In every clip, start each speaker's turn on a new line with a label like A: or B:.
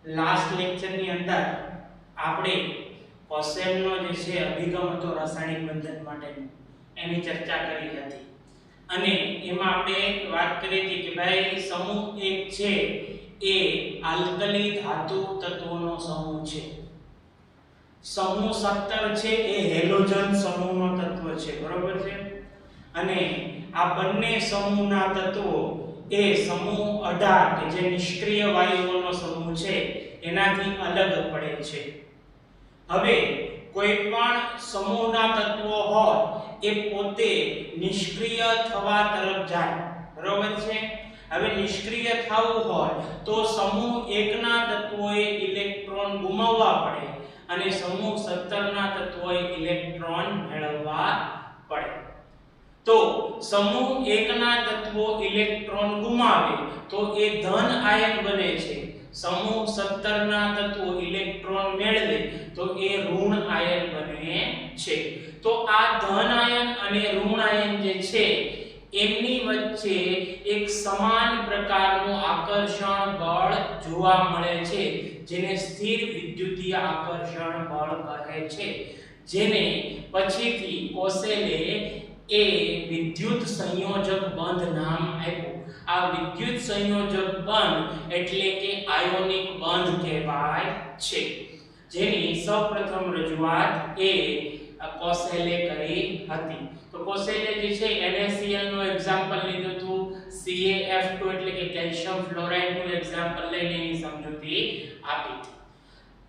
A: Last લેક્ચરની અંદર આપણે કોસેલનો જે છે અભિગમ હતો રાસાયણિક બંધન માટેનો એની ચર્ચા કરી હતી અને એમાં આપણે વાત કરી હતી કે ભાઈ સમૂહ 1 છે એ આલ્કલી ધાતુ તત્વોનો સમૂહ છે, સમૂહ 17 છે એ હેલોજન સમૂહનો તત્વ છે, બરોબર છે। અને આ બંને સમૂહના તત્વો એ સમૂહ 18 કે જે નિષ્ક્રિય વાયુઓનો સમૂહ છે એનાથી અલગ પડે છે। હવે કોઈ પણ સમૂહના તત્વો હોય એ પોતે નિષ્ક્રિય થવા તરફ જાય, બરોબર છે। હવે નિષ્ક્રિય થવું હોય તો સમૂહ 1 ના તત્વોએ ઇલેક્ટ્રોન ગુમાવવા પડે અને સમૂહ 17 ના તત્વોએ ઇલેક્ટ્રોન મેળવવા પડે। તો સમૂહ 1 ના તત્વો ઇલેક્ટ્રોન ગુમાવે તો એ ધન આયન બને છે, સમૂહ 17 ના તત્વો ઇલેક્ટ્રોન મેળવે તો એ ઋણ આયન બને છે। તો આ ધન આયન અને ઋણ આયન જે છે એમની વચ્ચે એક સમાન પ્રકારનું આકર્ષણ બળ જોવા મળે છે જેને સ્થિર વિદ્યુતીય આકર્ષણ બળ કહે છે, જેને પછીથી કોસેલે એ વિદ્યુત સંયોજક બંધ નામ આપ્યું। આ વિદ્યુત સંયોજક બંધ એટલે કે આયોનિક બંધ કહેવાય છે, જેની સૌપ્રથમ રજૂઆત એ કોસેલે કરી હતી। તો કોસેલે જે છે NaCl નું એક્ઝામ્પલ લીધું હતું, CaF2 એટલે કે કેલ્શિયમ ફ્લોરાઇડ નું એક્ઝામ્પલ લઈને એની સમજૂતી આપી।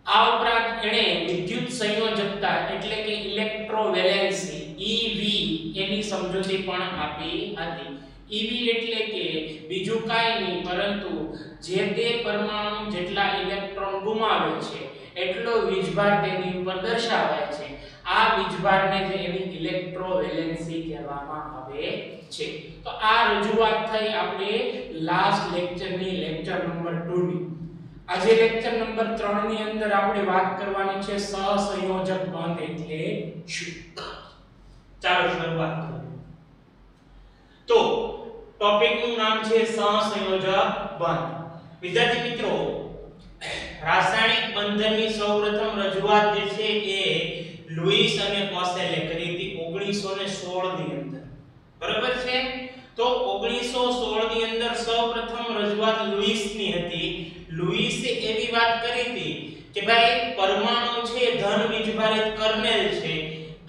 A: આ ઉપરાંત એણે વિદ્યુત સંયોજકતા એટલે કે ઇલેક્ટ્રોવેલેન્સી EV એની સમજૂતી પણ આપી હતી। EV એટલે કે બીજું કાંઈ નહીં પરંતુ જે તે પરમાણુ જેટલા ઇલેક્ટ્રોન ગુમાવે છે એટલો વીજભાર તેની ઉપર દર્શાવાય છે, આ વીજભારને જે એની ઇલેક્ટ્રોવેલેન્સી કહેવામાં આવે છે। તો આ રજૂઆત થઈ આપણે લાસ્ટ લેક્ચરની લેક્ચર નંબર 2 ની। આજે લેક્ચર નંબર 3 ની અંદર આપણે વાત કરવાની છે સહસંયોજક બંધ એટલે શું। ચાલો શરૂઆત કરીએ। તો ટોપિક નું નામ છે સહસંયોજક બંધ। વિદ્યાર્થી મિત્રો, રાસાયણિક બંધનની સૌપ્રથમ રજૂઆત જે છે એ લુઈસ અને કોસેલે કરી હતી 1916 ની અંદર, બરાબર છે। તો 1916 ની અંદર સૌપ્રથમ રજૂઆત લુઈસની હતી। લુઈસે એવી વાત કરી હતી કે ભાઈ પરમાણુ છે ધન વીજભારિત કર્નેલ છે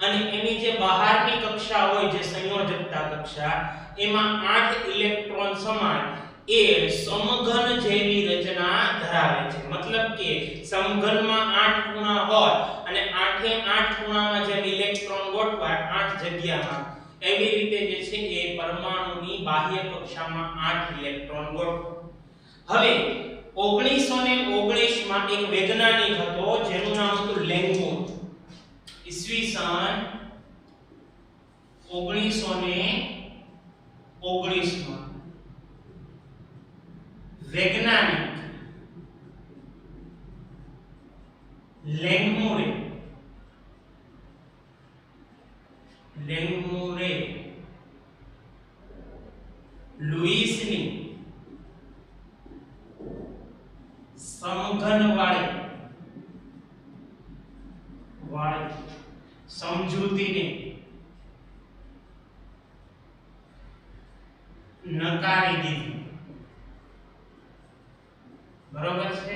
A: અને એની જે બહારની કક્ષા હોય જે સંયોજકતા કક્ષા એમાં 8 ઇલેક્ટ્રોન સમાન એ સમઘન જેવી રચના ધરાવે છે, મતલબ કે સમઘનમાં 8 ખૂણા હોય અને 8 એ 8 ખૂણામાં જે ઇલેક્ટ્રોન ગોઠવાય 8 જગ્યામાં એવી રીતે જે છે એ પરમાણુની બાહ્ય કક્ષામાં 8 ઇલેક્ટ્રોન ગોઠવાય। હવે 1919 માં એક વૈજ્ઞાનિક હતો જેનું નામ હતું લેંગમુર। ઈસવીસન 1919 માં વૈજ્ઞાનિક લેંગમુરે લુઈસની સમઘન વાળી સમજૂતીને નકારી દીધી, બરોબર છે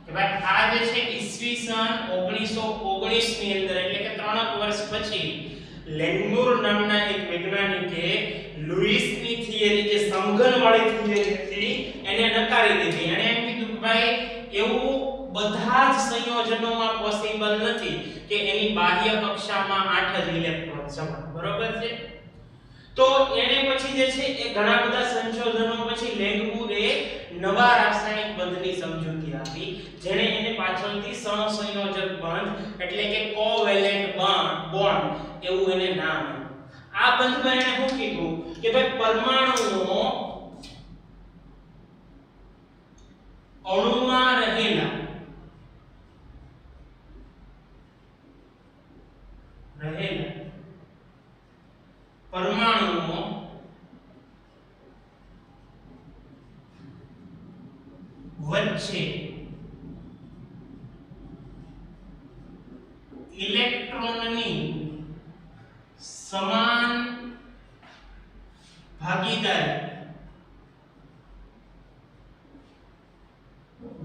A: કે ભાઈ આ જે છે ઈસવીસન 1919 ની અંદર એટલે કે 3 વર્ષ પછી લેંગમુર નામના એક વૈજ્ઞાનિકે લુઈસની થિયરી જે સમઘન વાળી થિયરી હતી એને નકારી દીધી। એણે એમ કીધું કે ભાઈ એવું બધા જ સંયોજનોમાં પોસિબલ નથી કે એની બાહ્ય કક્ષામાં 8 જ ઇલેક્ટ્રોન સમાન, બરોબર છે। તો એને પછી જે છે એ ઘણા બધા સંશોધનો પછી લેંગમુરે નવા રાસાયણિક બંધની સમજૂતી આપી જેણે એને પાછળથી સહસંયોજક બંધ એટલે કે કોવેલેન્ટ બોન્ડ એવું એને નામ આપ્યું। આ બંધમાં એને શું કીધું કે ભાઈ પરમાણુઓ અણુમાં રહેલા પરમાણુઓ વચ્ચે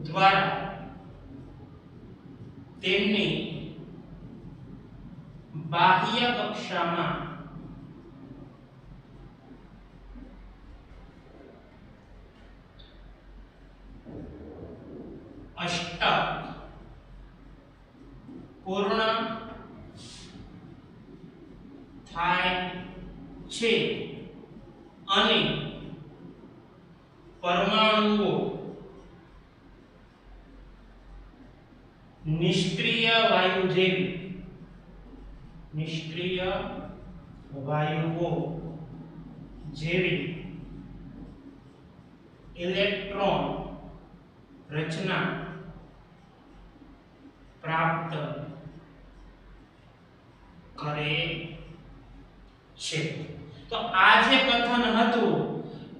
A: દ્વારા તેમની બાહ્ય કક્ષામાં અષ્ટક પૂર્ણ થાય છે અને પરમાણુઓ નિષ્ક્રિય વાયુ જેવી નિષ્ક્રિય વાયુઓ જેવી ઇલેક્ટ્રોન રચના પ્રાપ્ત કરે છે। તો આ જે કથન હતું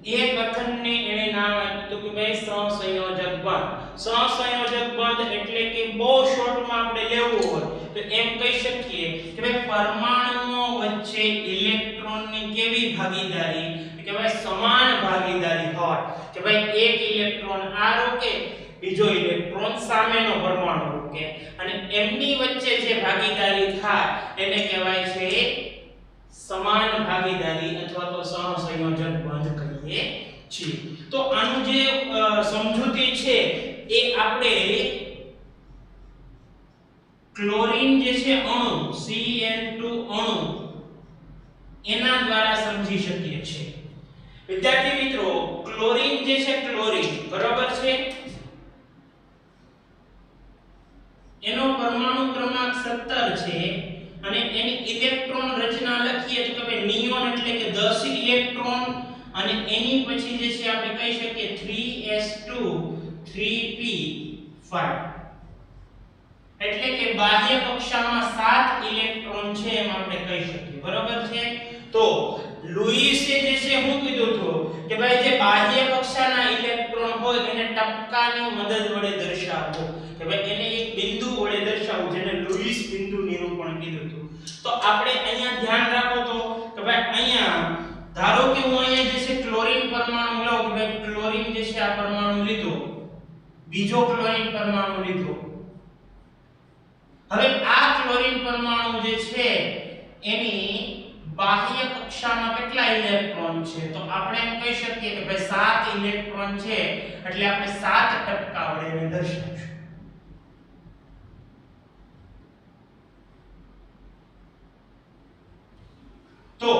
A: એ કથનને એને નામ આપ્યું હતું કે ભાઈ સહસંયોજક બંધ। સહસંયોજક બંધ એટલે કે બહુ શોર્ટમાં આપણે લેવું હોય તો એમ કહી શકીએ કે ભાઈ પરમાણુઓ વચ્ચે ઇલેક્ટ્રોનની કેવી ભાગીદારી કે ભાઈ સમાન ભાગીદારી હોય કે ભાઈ એક ઇલેક્ટ્રોન આ રોકે બીજો ઇલેક્ટ્રોન સામેનો પરમાણુ રોકે અને એમની વચ્ચે જે ભાગીદારી થાય એને કહેવાય છે સમાન ભાગીદારી અથવા તો સહસંયોજક બંધ કહીએ છીએ। તો આનું જે સમજૂતી છે એ આપણે ક્લોરીન જે છે અણુ Cl2 અણુ એના દ્વારા સમજી શકીએ છીએ। વિદ્યાર્થી મિત્રો ક્લોરીન જે છે ક્લોરીન બરાબર છે એનો પરમાણુ ક્રમાંક 17 છે અને એની ઇલેક્ટ્રોન રચના લખીએ તો કે નિયોન એટલે કે 10 ઇલેક્ટ્રોન અને એની પછી જે છે આપણે કહી શકીએ 3s2 3p5 એટલે કે બાહ્ય કક્ષામાં 7 ઇલેક્ટ્રોન છે એમ આપણે કહી શકીએ બરાબર છે। તો લુઈસે જે છે હું કીધું હતું કે ભાઈ જે બાહ્ય કક્ષાના ઇલેક્ટ્રોન હોય એને ટપકાની મદદ વડે દર્શાવવો કે ભાઈ એને એક બિંદુ વડે દર્શાવવું જેને લુઈસ બિંદુ નિરૂપણ કીધું હતું। તો આપણે અહીંયા ધ્યાન રાખો તો કે ભાઈ અહીંયા ધારો કે હું અહીંયા જે છે ક્લોરીન પરમાણુ લઉં કે ભાઈ ક્લોરીન જે છે આ પરમાણુ લીધો બીજો ક્લોરીન પરમાણુ લીધો હવે આ ક્લોરીન પરમાણુ જે છે એની બાહ્ય કક્ષામાં કેટલા ઇલેક્ટ્રોન છે તો આપણે એમ કહી શકીએ કે ભાઈ 7 ઇલેક્ટ્રોન છે એટલે આપણે 7 ટપકા વડે એને દર્શાવીશું। તો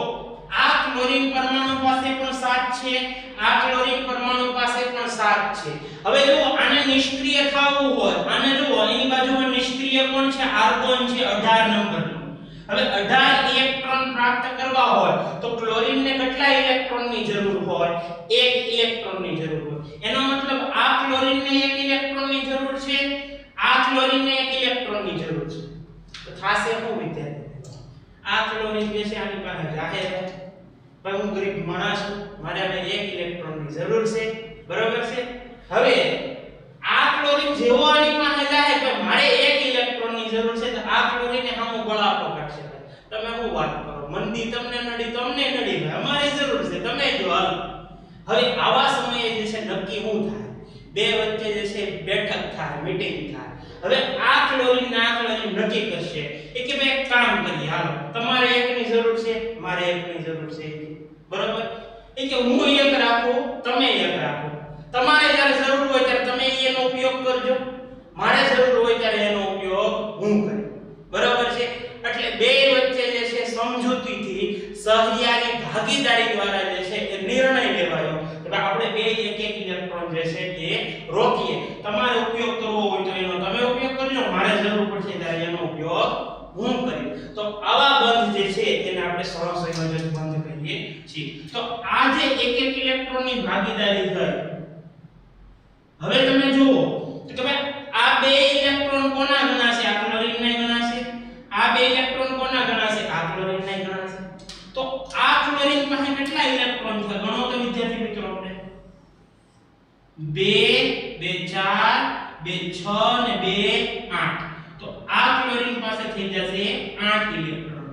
A: આ ક્લોરીન પરમાણુ પાસે પણ 7 છે આ ક્લોરીન પરમાણુ પાસે પણ 7 છે। હવે જો આને નિષ્ક્રિય થવું હોય આને જો એની બાજુમાં નિષ્ક્રિય કોણ છે આર્ગોન છે 18 નંબરનો હવે 18 ઇલેક્ટ્રોન પ્રાપ્ત કરવા હોય તો ક્લોરીન ને કેટલા ઇલેક્ટ્રોનની જરૂર હોય 1 ઇલેક્ટ્રોનની જરૂર હોય એનો મતલબ આ ક્લોરીન ને 1 ઇલેક્ટ્રોનની જરૂર છે આ ક્લોરીન ને 1 ઇલેક્ટ્રોનની જરૂર છે તો થાશે શું વિદ્યાર્થી આ ક્લોરીન જે છે આની પાસે જાહેર છે ભાઈ હું ગરીબ માણસ છું મારે હવે 1 ઇલેક્ટ્રોનની જરૂર છે બરાબર છે। હવે આ ક્લોરીન જેવો આની પાસે જાય કે મારે 1 ઇલેક્ટ્રોનની જરૂર છે તો આ ક્લોરીનને સામો ગળાપો કાઢશે તમે શું વાત કરો મંદી તમને નડી ભાઈ અમારે જરૂર છે તમે જો હાલ હવે આવા સમયે જે છે નક્કી શું થાય બે વચ્ચે જે છે બેઠક થાય મીટિંગ થાય હવે આ ક્લોરીન ના ક્લોરીન નક્કી કરશે કે ભાઈ એક કામ કરીએ હાલો તમારે એકની જરૂર છે મારે એકની જરૂર છે બરાબર કે હું એક રાખું તમે એક રાખો તમારે જ્યારે જરૂર હોય ત્યારે તમે એનો ઉપયોગ કરજો મારે જરૂર હોય ત્યારે એનો ઉપયોગ હું કરું બરાબર છે। એટલે બે વચ્ચે જે છે સમજૂતીથી સહયારી ભાગીદારી દ્વારા જે છે એ નિર્ણય લેવાયો કે આપણે બે એક ઇલેક્ટ્રોન જે છે એ રોકીએ તમારે ઉપયોગ કરવો હોય તો એનો તમે ઉપયોગ કરજો મારે જરૂર પડશે ત્યારે એનો ઉપયોગ હું કરીશ તો આવા બંધ જે છે એને આપણે સહસંયોજક બંધ કહીએ છીએ। તો આ જે એક ઇલેક્ટ્રોનની ભાગીદારી થઈ હવે તમે જુઓ કે ભાઈ આ બે ઇલેક્ટ્રોન કોના ગણાશે આ ક્લોરીન ના ગણાશે આ બે ઇલેક્ટ્રોન કોના ગણાશે આ ક્લોરીન ના ગણાશે તો આ ક્લોરીન પાસે કેટલા ઇલેક્ટ્રોન છે ગણો તો વિદ્યાર્થી મિત્રો આપણે 2 2 4 2 6 ને 2 8 તો આ ક્લોરીન પાસે થઈ જશે 8 ઇલેક્ટ્રોન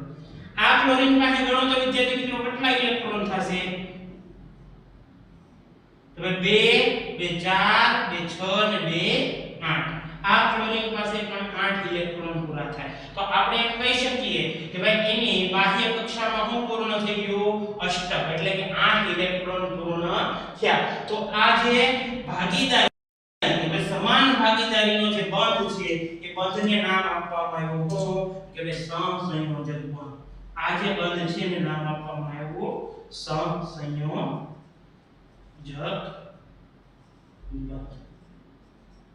A: આ ક્લોરીન પાસે ગણો તો વિદ્યાર્થી મિત્રો કેટલા ઇલેક્ટ્રોન થશે તો 2 2 4 2 6 અને 2 8 આ ફ્લોરિન પાસે પણ 8 ઇલેક્ટ્રોન પૂરા થાય તો આપણે એમ કહી શકીએ કે ભાઈ એની બાહ્ય કક્ષામાં શું પૂર્ણ થઈ ગયું અષ્ટક એટલે કે 8 ઇલેક્ટ્રોન પૂર્ણ થયા તો આ જે ભાગીદારી સમાન ભાગીદારીનો જે બંધ છે એ બંધને નામ આપવામાં આવ્યું કે ભાઈ સહસંયોજક બંધ આ જે બંધ છે એને નામ આપવામાં આવ્યું સહસંયોજક બંધ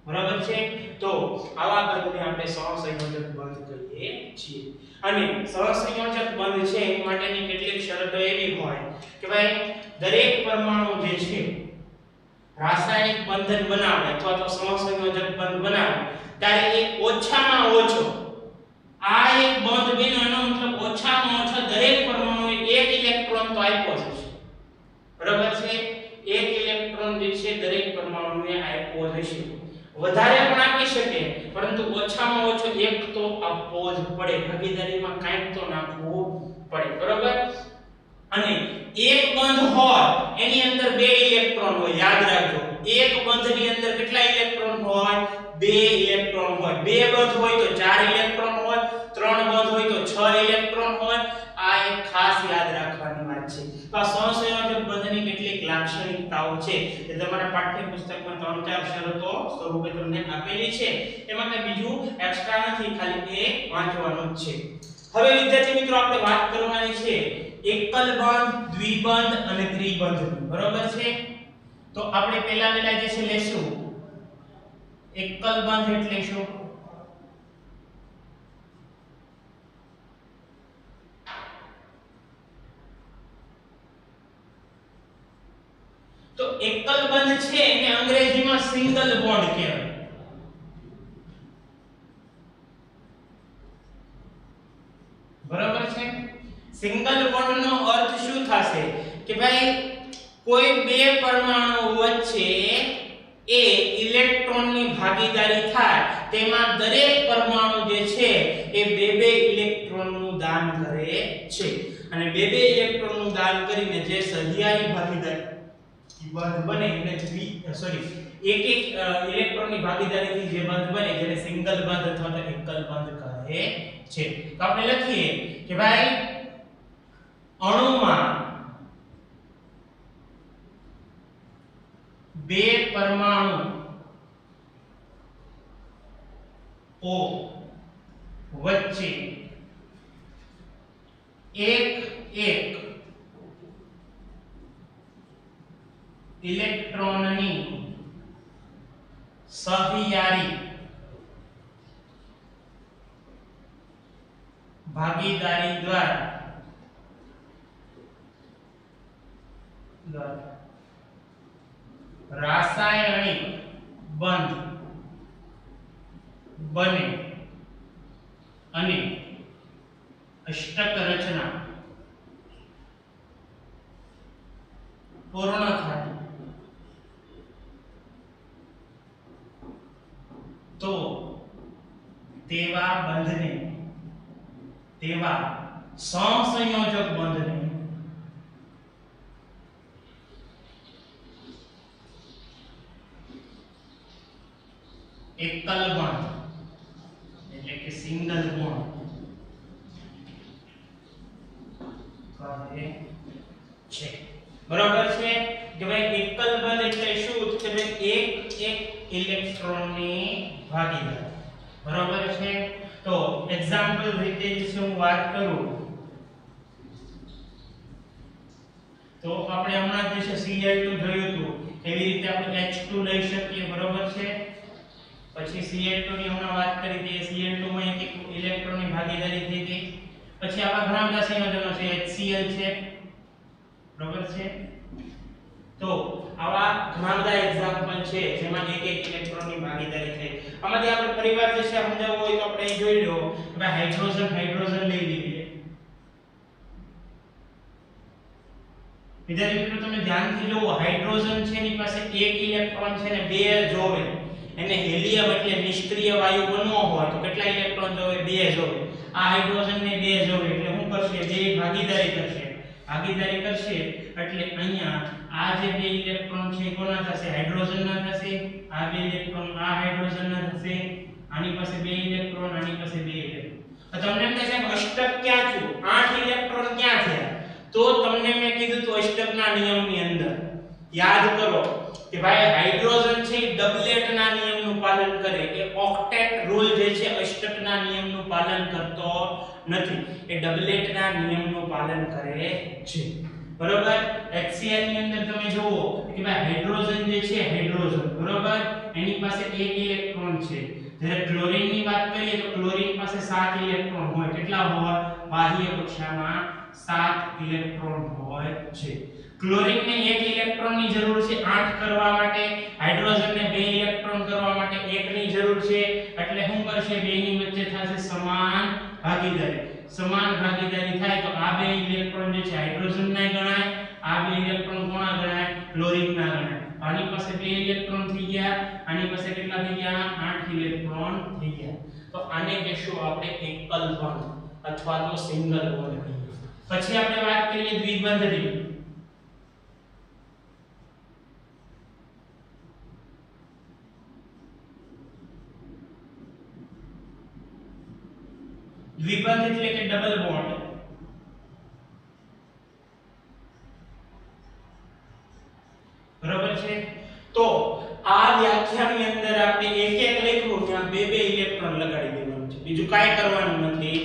A: બરાબર છે તો આવા બંધને આપણે સહસંયોજક બંધ કહીએ છીએ અને સહસંયોજક બંધ છે એ માટેની કેટલીક શરતો એવી હોય કે ભાઈ દરેક પરમાણુ જે છે રાસાયણિક બંધન બનાવે અથવા તો સહસંયોજક બંધ બનાવે ત્યારે એ ઓછામાં ઓછો આ એક બંધ બન્યો એનો મતલબ ઓછામાં ઓછો દરેક પરમાણુએ એક ઇલેક્ટ્રોન તો આપ્યો જ છે બરાબર છે એક ઇલેક્ટ્રોન જે છે દરેક પરમાણુએ આપ્યો જ છે વધારે પણ આપી શકે પરંતુ ઓછામાં ઓછો એક તો આપવો જ પડે ભાગીદારીમાં કાંઈક તો નાખવું પડે બરાબર અને એક બંધ હોય એની અંદર બે ઇલેક્ટ્રોન હોય યાદ રાખજો એક બંધની અંદર કેટલા ઇલેક્ટ્રોન હોય બે ઇલેક્ટ્રોન હોય બે બંધ હોય તો ચાર ઇલેક્ટ્રોન હોય ત્રણ બંધ હોય તો 6 ઇલેક્ટ્રોન હોય આ એક ખાસ યાદ રાખવાની વાત છે તો આ સહસંયોજક બંધની કેટલીક લાક્ષણિકતાઓ છે જે તમારા પાઠ્યપુસ્તકમાં 3-4 શરતો સ્વરૂપે તમને આપેલી છે એમાં કઈ બીજું એક્સ્ટ્રા નથી ખાલી એ વાંચવાનું જ છે હવે વિદ્યાર્થી મિત્રો આપણે વાત કરવાની છે એકલ બંધ દ્વિબંધ અને ત્રિબંધ બરોબર છે તો આપણે પહેલા જે છે લેશું એકલ બંધ એટલે શું તો એકલ બંધ છે એને અંગ્રેજીમાં સિંગલ બોન્ડ કહેવાય બરાબર છે સિંગલ બોન્ડ નો અર્થ શું થશે કે ભાઈ કોઈ બે પરમાણુ વચ્ચે એ ઇલેક્ટ્રોનની ભાગીદારી થાય તેમાં દરેક પરમાણુ જે છે એ બે ઇલેક્ટ્રોનનું દાન કરે છે અને બે ઇલેક્ટ્રોનનું દાન કરીને જે સહિયારી ભાગીદારી બંધ બને એટલે એક ઇલેક્ટ્રોનની ભાગીદારીથી જે બંધ બને જેને સિંગલ બંધ અથવા તો એકલ બંધ કહે છે તો આપણે લખીએ કે ભાઈ અણુમાં બે પરમાણુ ઓ વચ્ચે એક ઇલેક્ટ્રોનની સહિયારી ભાગીદારી દ્વારા રાસાયણિક બંધ બને અને અષ્ટક રચના પૂર્ણ થાય તો તેવા બંધને તેવા સહસંયોજક બંધને એકલ બંધ એટલે કે સિંગલ બોન્ડ કહે છે બરાબર છે કે ભાઈ એકલ બંધ એટલે શું કે ભાઈ એક ઇલેક્ટ્રોનની ભાગીદારી બરાબર છે તો એક્ઝામ્પલ રીતે હું વાત કરું તો આપણે હમણાં જે છે Cl2 જોયું હતું એવી રીતે આપણે H2 લઈ શકીએ બરાબર છે પછી Cl2 ની હમણાં વાત કરી હતી Cl2 માં એક ઇલેક્ટ્રોનની ભાગીદારી થઈ હતી પછી આવા ઘણા બધા સંયોજનો છે HCl છે બરાબર છે તો આવા ઘણા બધા એક્ઝામ્પલ છે જેમાં એક ઇલેક્ટ્રોનની ભાગીદારી થઈ આમાંથી આપણે પરિવાર જે છે સમજાવવું હોય તો આપણે અહીં જોઈ લો કે હાઇડ્રોજન લઈ લઈએ વિદ્યાર્થી મિત્રો તમે ધ્યાનથી જુઓ હાઇડ્રોજન છે એની પાસે એક ઇલેક્ટ્રોન છે ને બે જોવે એને હિલિયમ એટલે નિષ્ક્રિય વાયુ બનવો હોય તો કેટલા ઇલેક્ટ્રોન જોવે બે જોવે આ હાઇડ્રોજન ને બે જોવે એટલે શું કરશે બે ભાગીદારી કરશે ભાગીદારી કરશે એટલે અહીંયા આ જે બે ઇલેક્ટ્રોન છે એ કોના થશે હાઇડ્રોજનના થશે આ બે ઇલેક્ટ્રોન આ હાઇડ્રોજનના થશે આની પાસે બે ઇલેક્ટ્રોન આની પાસે બે ઇલેક્ટ્રોન તો તમને એમ થશે અષ્ટક ક્યાં થયું 8 ઇલેક્ટ્રોન ક્યાં થયા તો તમને મેં કીધું તો અષ્ટકના નિયમની અંદર યાદ કરો કે ભાઈ હાઇડ્રોજન છે ડબલેટના નિયમનું પાલન કરે એ ઓક્ટેટ રૂલ જે છે અષ્ટકના નિયમનું પાલન કરતો નથી એ ડબલેટના નિયમનું પાલન કરે છે બરોબર HCl ની અંદર તમે જુઓ કે ભાઈ હાઇડ્રોજન જે છે હાઇડ્રોજન બરોબર એની પાસે એક ઇલેક્ટ્રોન છે જ્યારે ક્લોરીન ની વાત કરીએ તો ક્લોરીન પાસે 7 ઇલેક્ટ્રોન હોય કેટલા હોય બાહ્ય કક્ષામાં 7 ઇલેક્ટ્રોન હોય છે ક્લોરીન ને 1 ઇલેક્ટ્રોન ની જરૂર છે 8 કરવા માટે હાઇડ્રોજન ને 2 ઇલેક્ટ્રોન કરવા માટે 1 ની જરૂર છે એટલે શું કરશે બેની વચ્ચે થશે સમાન ભાગીદારી થાય તો આ બે ઇલેક્ટ્રોન જે છે હાઇડ્રોજન ના ગણાય આ બે ઇલેક્ટ્રોન કોના ગણાય ક્લોરીન ના ગણાય આની પાસે 2 ઇલેક્ટ્રોન થઈ ગયા આની પાસે કેટલા થઈ ગયા 8 ઇલેક્ટ્રોન થઈ ગયા તો આને કહેશું આપણે એકલ બંધ અથવા તો સિંગલ બોન્ડ પછી આપણે વાત કરીએ દ્વિબંધની દ્વિબંધ એટલે કે ડબલ બોન્ડ બરાબર છે તો આ વ્યાખ્યાની અંદર આપણે એક એક લખ્યું ત્યાં બે બે ઇલેક્ટ્રોન લગાડી દેવાનું છે બીજું કાઈ કરવાનું નથી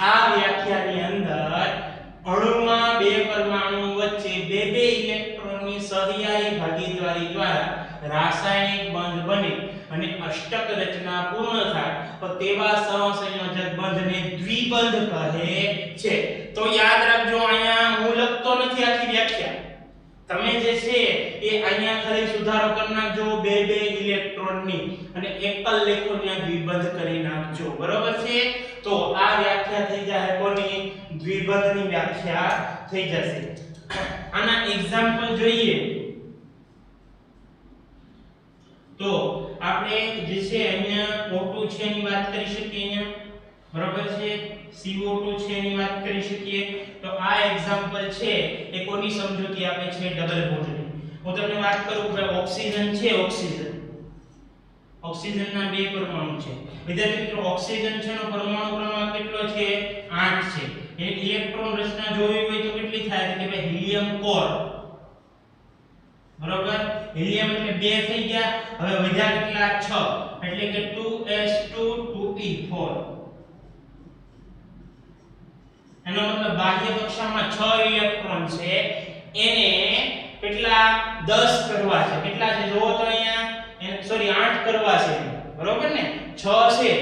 A: આ વ્યાખ્યાની અંદર અણુમાં બે પરમાણુ વચ્ચે બે બે ઇલેક્ટ્રોનની સહિયારી ભાગીદારી દ્વારા રાસાયણિક બંધ બને અને અષ્ટક રચના પૂર્ણ થાય તો તેવા સહસંયોજક બંધને દ્વિબંધ કહે છે તો યાદ રાખજો અહીંયા હું લખતો નથી આખી વ્યાખ્યા તમે જે છે એ અહીંયા ખાલી સુધારો કરી નાખજો બે બે ઇલેક્ટ્રોનની અને એકલ લેખો ત્યાં દ્વિબંધ કરી નાખજો બરોબર છે તો આ વ્યાખ્યા થઈ જાય કોની દ્વિબંધની વ્યાખ્યા થઈ જશે આના એક્ઝામ્પલ જોઈએ તો આપણે જે છે અહીંયા O2 છે એની વાત કરી શકીએ અહીંયા બરાબર છે CO2 છે એની વાત કરી શકીએ તો આ એક્ઝામ્પલ છે એ કોની સમજૂતી આપે છે ડબલ બોન્ડની હું તમને વાત કરું કે ઓક્સિજન છે ઓક્સિજનના બે પરમાણુ છે વિદ્યાર્થી મિત્રો ઓક્સિજન છે નો પરમાણુ ક્રમાંક કેટલો છે 8 છે એટલે ઇલેક્ટ્રોન રચના જોવી હોય તો કેટલી થાય કે ભાઈ હિલિયમ કોર બરોબર હિલિયમ એટલે 2 થઈ ગયા હવે વધ્યા કેટલા 6 એટલે કે 2s2 2p4 એનો મતલબ બાહ્ય કક્ષામાં 6 ઇલેક્ટ્રોન છે એને કેટલા 10 કરવા છે કેટલા છે જોવો તો અહીંયા સોરી 8 કરવા છે બરોબર ને 6 છે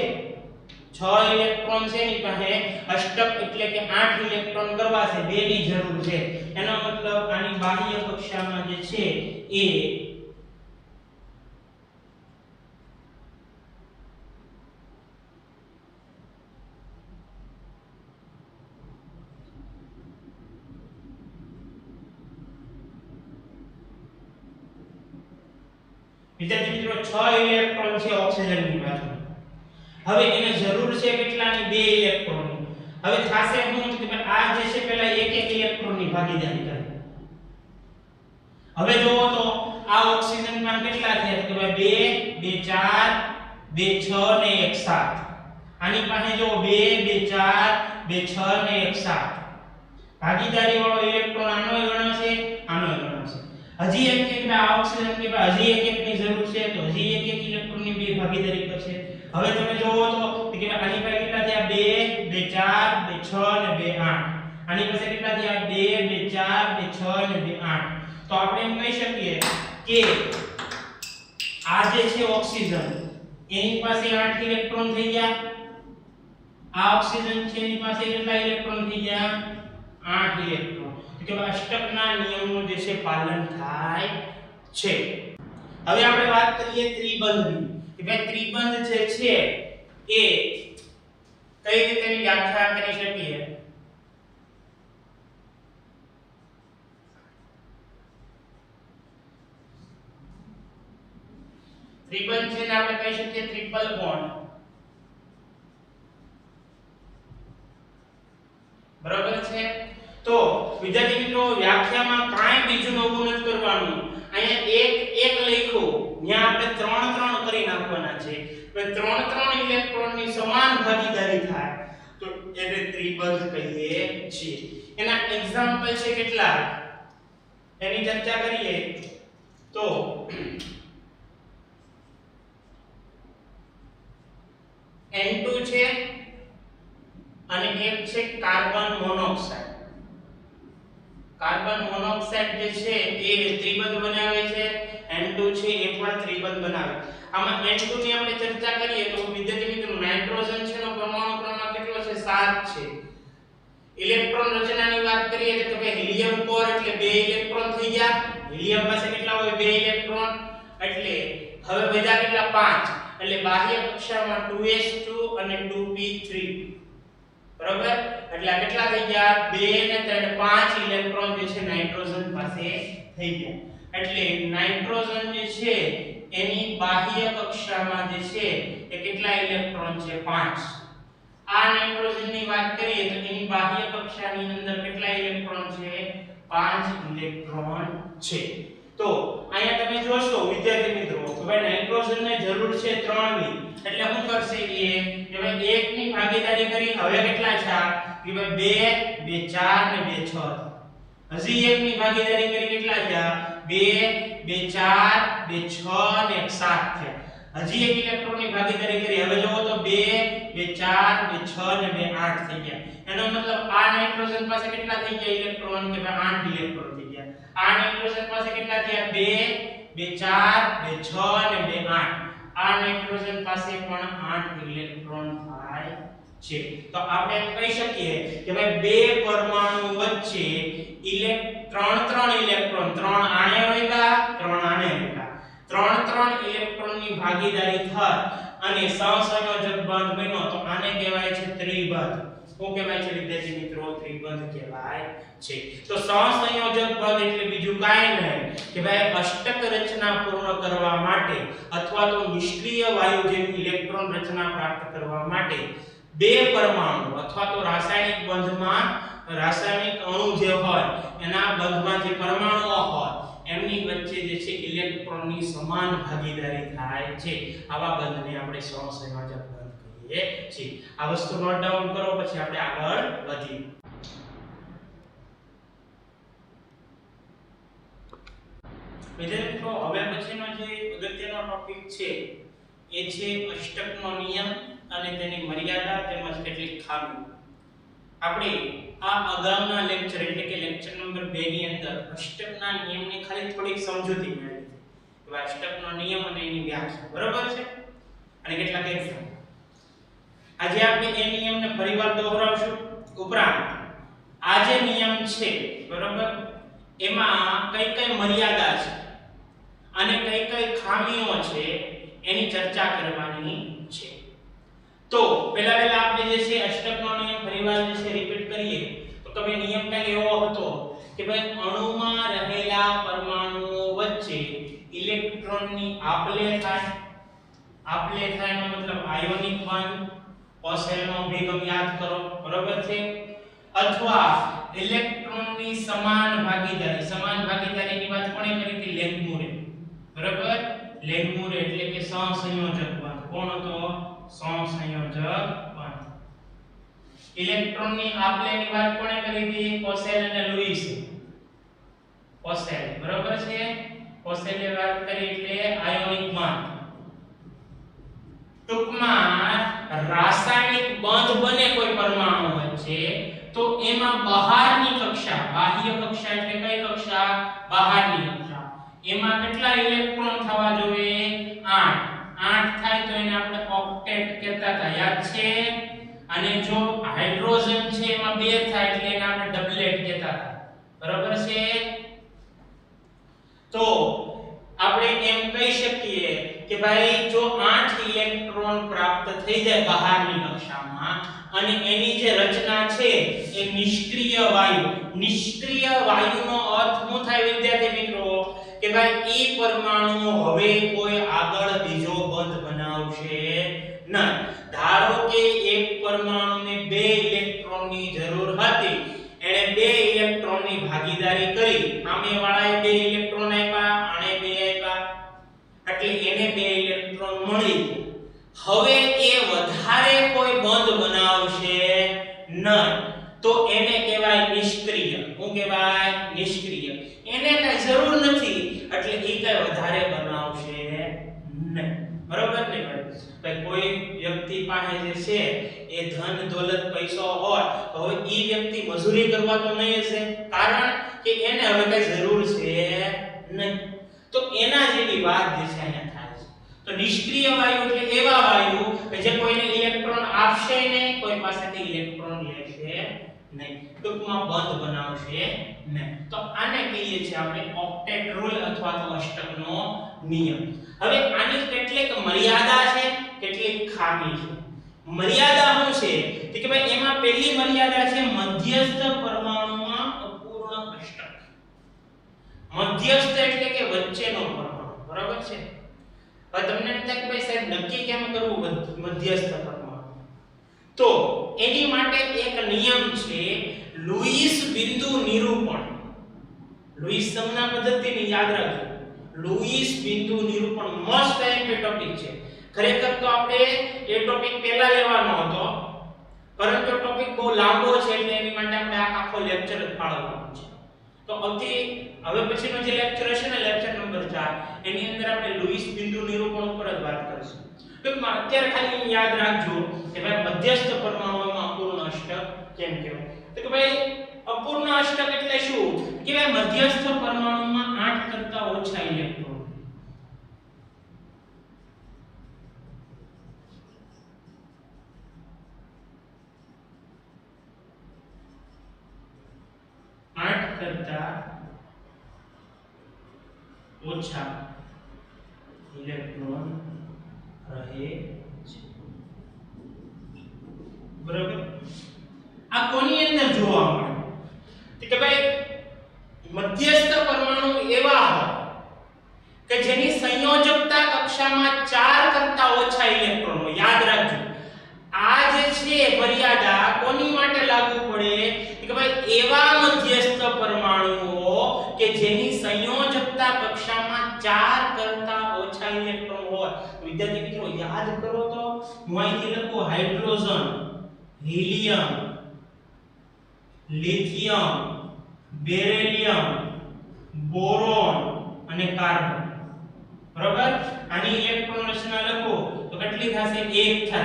A: 6 ઇલેક્ટ્રોન છે એની પાસે અષ્ટક એટલે કે 8 ઇલેક્ટ્રોન કરવા છે 2 ની જરૂર છે એનો મતલબ આની બાહ્ય કક્ષામાં જે છે એ વિદ્યાર્થી મિત્રો 6 ઇલેક્ટ્રોન છે ઓક્સિજનની બાજુ હવે એને જરૂર છે કેટલાની 2 ઇલેક્ટ્રોનની હવે થાશે શું કે આ જે છે પહેલા એક એક ઇલેક્ટ્રોનની ભાગીદારી કરે હવે જોવો તો આ ઓક્સિજનમાં કેટલા થયા કે ભાઈ 2 2 4 2 6 ને 1 7 આની પાસે જો 2 2 4 2 6 ને 1 7 ભાગીદારી વાળો ઇલેક્ટ્રોન આનો ગણાશે હજી એક એક આ ઓક્સિજન કે હજી એક એક ની જરૂર છે તો હજી એક એક ઇલેક્ટ્રોનની બે ભાગીદારી કરશે હવે તમે જોવો તો કે આની પાસે કેટલા થયા 2 2 4 2 6 ને 2 8 આની પાસે કેટલા થયા 2 2 4 2 6 ને 2 8 તો આપણે એમ કહી શકીએ કે આ જે છે ઓક્સિજન એની પાસે 8 ઇલેક્ટ્રોન થઈ ગયા આ ઓક્સિજન છે એની પાસે કેટલા ઇલેક્ટ્રોન થઈ ગયા 8 ઇલેક્ટ્રોન કે અષ્ટકના નિયમનું જે છે પાલન થાય છે હવે આપણે વાત કરીએ ત્રિબંધની કે ભાઈ ત્રિબંધ જે છે એ કઈ રીતે વ્યાખ્યા કરી શકીએ ત્રિબંધ છે ને આપણે કહી શકીએ ટ્રિપલ બોન્ડ બરાબર છે તો તો વિદ્યાર્થી મિત્રો વ્યાખ્યામાં કાંઈ બીજું નવું નથી કરવાનું. અહીંયા એક લખ્યું, ત્યાં આપણે 3 કરી નાખવાના છે. હવે 3 ઇલેક્ટ્રોનની સમાન ભાગીદારી થાય તો એને ત્રિબંધ કહીએ છીએ. એના એક્ઝામ્પલ છે કેટલા એની ચર્ચા કરીએ તો N2 છે અને એક છે કાર્બન મોનોક્સાઇડ. કાર્બન મોનોક્સાઇડ જે છે એ ત્રિબંધ બનાવે છે. N2 છે એ પણ ત્રિબંધ બનાવે. આમાં N2 ની આપણે ચર્ચા કરીએ તો વિદ્યાર્થી મિત્રો નાઇટ્રોજન છે નો પરમાણુ ક્રમાંક કેટલો છે 7 છે. ઇલેક્ટ્રોન રચનાની વાત કરીએ તો કે હિલિયમ કોર એટલે 2 ઇલેક્ટ્રોન થઈ ગયા. હિલિયમ પાસે કેટલા હોય 2 ઇલેક્ટ્રોન એટલે હવે વધ્યા કેટલા 5 એટલે બાહ્ય કક્ષામાં 2s2 અને 2p3 બરાબર એટલે આ કેટલા થઈ ગયા 2 ને 3 5 ઇલેક્ટ્રોન જે છે નાઇટ્રોજન પાસે થઈ ગયા. એટલે નાઇટ્રોજન જે છે એની બાહ્ય કક્ષામાં જે છે એ કેટલા ઇલેક્ટ્રોન છે 5. આ નાઇટ્રોજનની વાત કરીએ તો એની બાહ્ય કક્ષાની અંદર કેટલા ઇલેક્ટ્રોન છે 5 ઇલેક્ટ્રોન છે. તો અહીંયા તમે જોશો વિદ્યાર્થી મિત્રો કે ભાઈ નાઇટ્રોજનને જરૂર છે 3 ની એટલે શું કરશે કે ભાઈ 1 ની ભાગીદારી કરી હવે કેટલા છે કે ભાઈ 2 2 4 ને 2 6 હજી 1 ની ભાગીદારી કરી કેટલા છે 2 2 4 2 6 ને 1 7 છે. હજી એક ઇલેક્ટ્રોનની ભાગીદારી કરી હવે જોવો તો 2 2 4 2 6 ને 2 8 થઈ ગયા. એનો મતલબ આ નાઇટ્રોજન પાસે કેટલા થઈ ગયા ઇલેક્ટ્રોન કે ભાઈ 8 ઇલેક્ટ્રોન થઈ ગયા. આ નાઇટ્રોજન પાસે કેટલા થયા 2 2 4 2 6 અને 2 8. આ નાઇટ્રોજન પાસે પણ 8 ઇલેક્ટ્રોન થાય છે. તો આપણે એમ કહી શકીએ કે ભાઈ બે પરમાણુ વચ્ચે 3 ઇલેક્ટ્રોન 3 આને વળ્યા 3 આને વળ્યા 3 ઇલેક્ટ્રોનની ભાગીદારી થાય અને સહસંયોજક બંધ બન્યો તો આને કહેવાય છે ત્રિબંધ. શું કહેવાય છે વિદ્યાર્થી મિત્રો ત્રિબંધ કહેવાય છે. તો સહસંયોજક બંધ એટલે બીજું કાંઈ નહીં કે ભાઈ અષ્ટક રચના પૂર્ણ કરવા માટે અથવા તો નિષ્ક્રિય વાયુ જેવી ઇલેક્ટ્રોન રચના પ્રાપ્ત કરવા માટે બે પરમાણુ અથવા તો રાસાયણિક બંધમાં રાસાયણિક અણુ જે હોય એના બંધમાં જે પરમાણુઓ હોય એમની વચ્ચે જે છે ઇલેક્ટ્રોનની સમાન ભાગીદારી થાય છે. આવા બંધને આપણે સહસંયોજક બંધ કહીએ છીએ. આ વસ્તુ નોટ ડાઉન કરો પછી આપણે આગળ વધીએ. વિદ્યાર્થી મિત્રો હવે પછીનો જે અગત્યનો ટોપિક છે એ છે અષ્ટકનો નિયમ અને તેની મર્યાદા તેમજ કેટલીક ખામીઓ. આપણે આ અગાઉના લેક્ચર એટલે કે લેક્ચર નંબર 2 ની અંદર અષ્ટકના નિયમની ખાલી થોડીક સમજૂતી મેળવી કે અષ્ટકનો નિયમ અને એની વ્યાખ્યા બરાબર છે અને કેટલાક એક્ઝામ્પલ. આજે આપણે એ નિયમને ફરીવાર દોહરાવશું. ઉપરાંત આ જે નિયમ છે બરાબર એમાં કઈ કઈ મર્યાદા છે અને કઈ કઈ ખામીઓ છે એની ચર્ચા કરવાની છે. તો પહેલા આપણે જે છે અષ્ટકનો નિયમ ફરીવાર જે છે રિપીટ કરીએ તો કે નિયમ કંઈક એવો હતો કે ભાઈ અણુમાં રહેલા પરમાણુઓ વચ્ચે ઇલેક્ટ્રોનની આપલે થાય. આપલે થાય નો મતલબ આયોનિક બંધ. પોસેલનો અભિગમ યાદ કરો બરાબર છે. અથવા ઇલેક્ટ્રોનની સમાન ભાગીદારીની વાત કોણે કરી હતી લેન્ગમુરે બરાબર. લેન્ગમુરે એટલે કે સહસંયોજક બંધ. કોણ હતો સહસંયોજક બંધ. ઇલેક્ટ્રોનની આપલેની વાત કોણે કરી હતી પોસેલ અને લુઈસે. પોસેલ બરાબર છે. પોસેલે વાત કરી એટલે આયોનિક બંધ. ટૂંકમાં રાસાયણિક બંધ બને કોઈ પરમાણુ વચ્ચે તો એમાં બહારની કક્ષા બાહ્ય કક્ષા એટલે કઈ કક્ષા બહારની કક્ષા એમાં કેટલા ઇલેક્ટ્રોન થવા જોઈએ 8 થાય તો એને આપણે ઓક્ટેટ કહેતા હતા યાદ છે. અને જો હાઇડ્રોજન છે એમાં 2 થાય એટલે એને આપણે ડબલેટ કહેતા હતા બરાબર છે. તો આપણે એમ કહી શકીએ કે ભાઈ જો 8 ઇલેક્ટ્રોન પ્રાપ્ત થઈ જાય બહારની કક્ષામાં અને એની જે રચના છે એ નિષ્ક્રિય વાયુનો અર્થ શું થાય વિદ્યાર્થી મિત્રો કે ભાઈ એ પરમાણુ હવે કોઈ આગળ બીજો બંધ બનાવશે નહીં. ધારો કે એક પરમાણુને 2 ઇલેક્ટ્રોનની જરૂર હતી એને 2 ભાગીદારી કરી, આમે વાળાએ 2 ઇલેક્ટ્રોન આપ્યા, આને 2 આપ્યા, એટલે એને 2 ઇલેક્ટ્રોન મળી. હવે એ વધારે કોઈ બંધ બનાવશે નહીં, તો એને કહેવાય નિષ્ક્રિય. શું કહેવાય? નિષ્ક્રિય. એને કઈ જરૂર નથી એટલે એ કઈ વધારે બનાવશે નહીં. બરોબર ને ભાઈ? કોઈ વ્યક્તિ પાસે જે છે એ ધન દોલત પૈસો હોય તો હવે ઈ વ્યક્તિ મજૂરી કરવા તો નહીં હશે, કારણ કે એને હવે કઈ જરૂર છે નહીં. તો એના જેવી વાત જે છે અહીંયા થાય છે. તો નિષ્ક્રિય વાયુ એટલે એવા વાયુ કે જે કોઈને ઇલેક્ટ્રોન આપશે નહીં, કોઈ પાસેથી ઇલેક્ટ્રોન લેશે નહીં, ટૂંકમાં બંધ બનાવશે નહીં. તો આને કહીએ છીએ આપણે ઓક્ટેટ રૂલ અથવા તો અષ્ટકનો નિયમ. હવે આની કેટલીક મર્યાદા છે, કેટલીક ખામી છે. મર્યાદા શું છે કે ભાઈ એમાં પહેલી મર્યાદા છે મધ્યસ્થ પરમાણુમાં અપૂર્ણ અષ્ટક. મધ્યસ્થ એટલે કે વચ્ચેનો પરમાણુ. બરાબર છે? હવે તમને એમ થાય કે ભાઈ સાહેબ નક્કી કેમ કરવું મધ્યસ્થ પરમાણુ? તો એની માટે એક નિયમ છે લુઈસ બિંદુ નિરૂપણ. લુઈસ સંજ્ઞા પદ્ધતિને યાદ રાખજો. લુઈસ બિંદુ નિરૂપણ મોસ્ટ ઇમ્પોર્ટન્ટ ટોપિક છે. ખરેખર તો આપણે એ ટોપિક પહેલા લેવાનો હતો, પરંતુ ટોપિક બહુ લાંબો છે એટલે એની માટે આપણે આખો લેક્ચર જ ફાળવવાનો છે. તો હવે પછીનો જે લેક્ચર હશે ને, લેક્ચર નંબર 4, એની અંદર આપણે લુઈસ બિંદુ નિરૂપણ ઉપર જ વાત કરીશું. ટૂંકમાં અત્યારે ખાલી યાદ રાખજો કે ભાઈ મધ્યસ્થ પરમાણુમાં અપૂર્ણ અષ્ટક કેમ કહેવાય. તો કે ભાઈ અપૂર્ણ અષ્ટક એટલે શું? કે ભાઈ મધ્યસ્થ પરમાણુમાં 8 કરતા ઓછા ઇલેક્ટ્રોન. કરતા ઓછા ઇલેક્ટ્રોન રહે છે. બરાબર? આ કોની અંદર જોવા મળે? કે ભાઈ મધ્યસ્થ પરમાણુ એવા હોય કે જેની સંયોજકતા કક્ષામાં 4 કરતા ઓછા ઇલેક્ટ્રોન હોય. યાદ રાખજો, આ જે છે મર્યાદા કોની માટે લાગુ પડે? કે ભાઈ એવા મધ્યસ્થ પરમાણુઓ કે જેની સંયોજકતા કક્ષામાં 4 કરતા ઓછા ઇલેક્ટ્રોન હોય. વિદ્યાર્થી મિત્રો યાદ કરો તો હું અહીંથી લખું hydrogen, helium, lithium, beryllium, boron અને કાર્બન. બરાબર? આની ઇલેક્ટ્રોન રચના લખો તો કેટલી થશે? 1 થશે.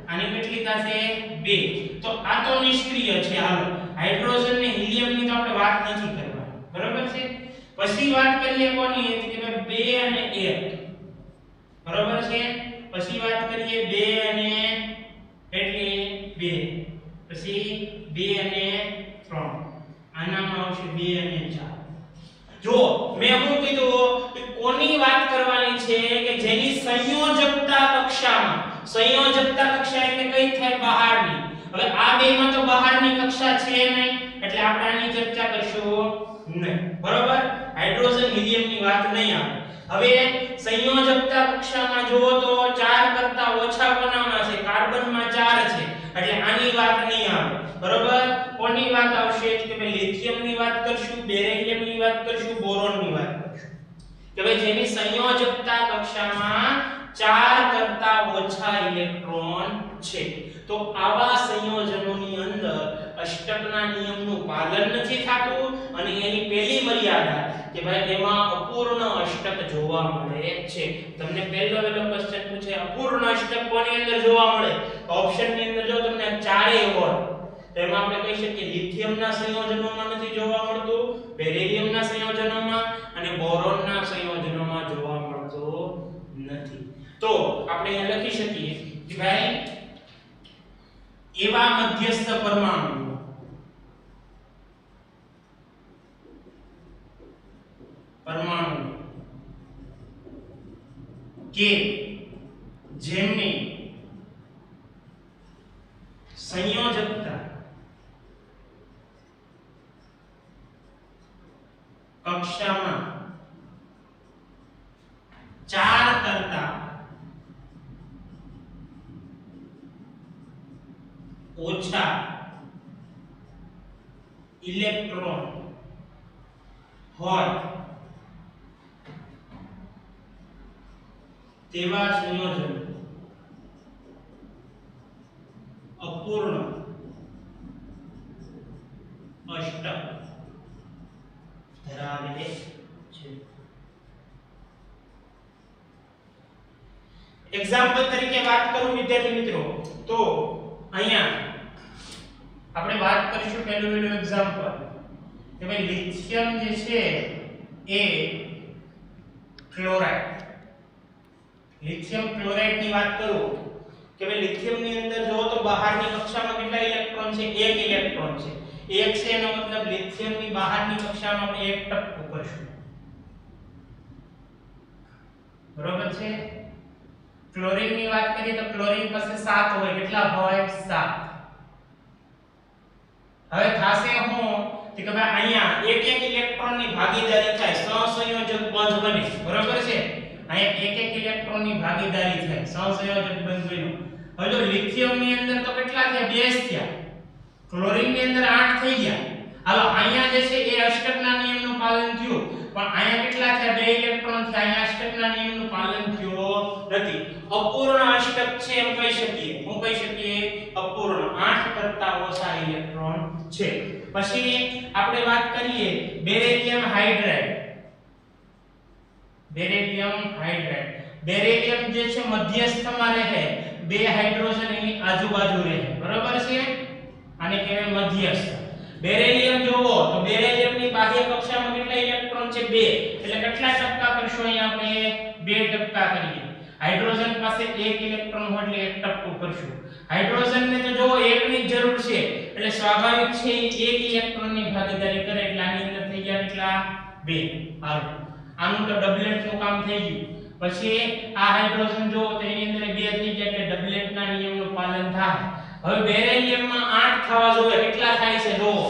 A: આની કેટલી થશે? 2. તો આ તો નિષ્ક્રિય છે. હાલો હાઇડ્રોજન ને હિલિયમ ની તો આપણે વાત નથી કરવાની. બરાબર છે? પછી વાત કરીએ કોની? કે ભાઈ 2 અને 1. બરાબર છે? પછી વાત કરીએ 2 અને કેટલી? 2. પછી 2 અને 3. આનામાં આવશે 2 અને 4. જો મેં શું કીધું કે કોની વાત કરવાની છે? કે જેની સંયોજકતા કક્ષામાં, સંયોજકતા કક્ષા એટલે કઈ થાય? બહારની. હવે આ બેમાં તો બહારની કક્ષા છે નહીં એટલે આપણે આની ચર્ચા કરશું નહીં. બરોબર? હાઇડ્રોજન હિલિયમ ની વાત નહીં આવે. હવે સંયોજકતા કક્ષામાં જુઓ તો 4 કરતા ઓછા બનાવના છે. કાર્બનમાં 4 છે એટલે આની વાત નહીં આવે. બરોબર? કોની વાત આવશે? કે ભાઈ લિથિયમ ની વાત કરશું, બેરિલિયમ ની વાત કરશું, બોરોન ની વાત કરશું. કે ભાઈ જેની સંયોજકતા કક્ષામાં 4 કરતા ઓછા ઇલેક્ટ્રોન છે. તો આવા સંયોજનોની અંદર અષ્ટકના નિયમનું પાલન નથી થતું અને એની પહેલી મર્યાદા કે ભાઈ એમાં અપૂર્ણ અષ્ટક જોવા મળે છે. તમને પહેલો ક્વેશ્ચન પૂછે અપૂર્ણ અષ્ટક કોની અંદર જોવા મળે? તો ઓપ્શન ની અંદર જો તમને ચારેય હોય તો એમાં આપણે કહી શકીએ લિથિયમના સંયોજનોમાં નથી જોવા મળતું, બેરિલિયમના સંયોજનોમાં અને બોરોનના સંયોજનોમાં જોવા મળતું નથી. તો આપણે અહીં લખી શકીએ કે ભાઈ એવા મધ્યસ્થ પરમાણુ કે જેમની સંયોજકતા કક્ષામાં 4 કરતા ઓછા ઇલેક્ટ્રોન હોય તેવા સંયોજન અપૂર્ણ અષ્ટક ધરાવે છે. એક્ઝામ્પલ તરીકે વાત કરું વિદ્યાર્થી મિત્રો તો અહીંયા આપણે વાત કરીશું પહેલું એક્ઝામ્પલ કે ભાઈ લિથિયમ જે છે એ ક્લોરાઇડ લિથિયમ ક્લોરાઇડ ની વાત કરું કે ભાઈ લિથિયમ ની અંદર જો તો બહારની કક્ષામાં કેટલા ઇલેક્ટ્રોન છે? એક ઇલેક્ટ્રોન છે. એક છે એનો મતલબ લિથિયમ ની બહારની કક્ષામાં આપણે એક ટપકું કરશું. બરોબર છે. ક્લોરીન ની વાત કરીએ તો ક્લોરીન પાસે 7 હોય. કેટલા હોય? 7. હવે થાશે હું કે ભાઈ અહીંયા એક ઇલેક્ટ્રોન ની ભાગીદારી થાય, સહસંયોજક બંધ બને. બરોબર છે. અહીંયા એક ઇલેક્ટ્રોન ની ભાગીદારી થાય, સહસંયોજક બંધ બન્યો. હવે જો લિથિયમ ની અંદર તો કેટલા થયા? 2 જ થયા. ક્લોરીન ની અંદર 8 થઈ ગયા. હાલો અહીંયા જે છે એ અષ્ટકના નિયમનું પાલન થયું, પણ અહીંયા કેટલા થયા? 2 ઇલેક્ટ્રોન થયા. અહીંયા અષ્ટકના નિયમનું પાલન થયું નથી. અપૂર્ણ અષ્ટક છે એમ કહી શકીએ. હું કહી શકીએ અપૂર્ણ, 8 કરતા ઓછા ઇલેક્ટ્રોન છે. પછી આપણે વાત કરીએ beryllium hydride. Beryllium hydride, beryllium જે છે મધ્યસ્થમાં રહે, 2 હાઇડ્રોજન એની આજુબાજુ રહે. બરોબર છે. આને કહેવાય મધ્યસ્થ. બેરિલિયમ જોવો તો બેરિલિયમની બાહ્ય કક્ષામાં કેટલા ઇલેક્ટ્રોન છે? 2. એટલે કેટલા ટપકા કરશો? અહીંયા આપણે 2 ટપકા કરીએ. હાઇડ્રોજન પાસે 1 ઇલેક્ટ્રોન હોય એટલે 1 ટપકું કરશું. હાઇડ્રોજનને તો જોવો 1 ની જરૂર છે એટલે સ્વાભાવિક છે 1 ઇલેક્ટ્રોનની ભાગીદારી કરે એટલે આની અંદર થઈ ગયા કેટલા? 2. હાલો આનું તો ડબલેટનું કામ થઈ ગયું. પછી આ હાઇડ્રોજન જોવો તો એની અંદર 2 થઈ ગયા એટલે ડબલેટના નિયમનું પાલન થાય. હવે બેરિલિયમમાં 8 થવા જોઈએ. કેટલા થાય છે? જોવો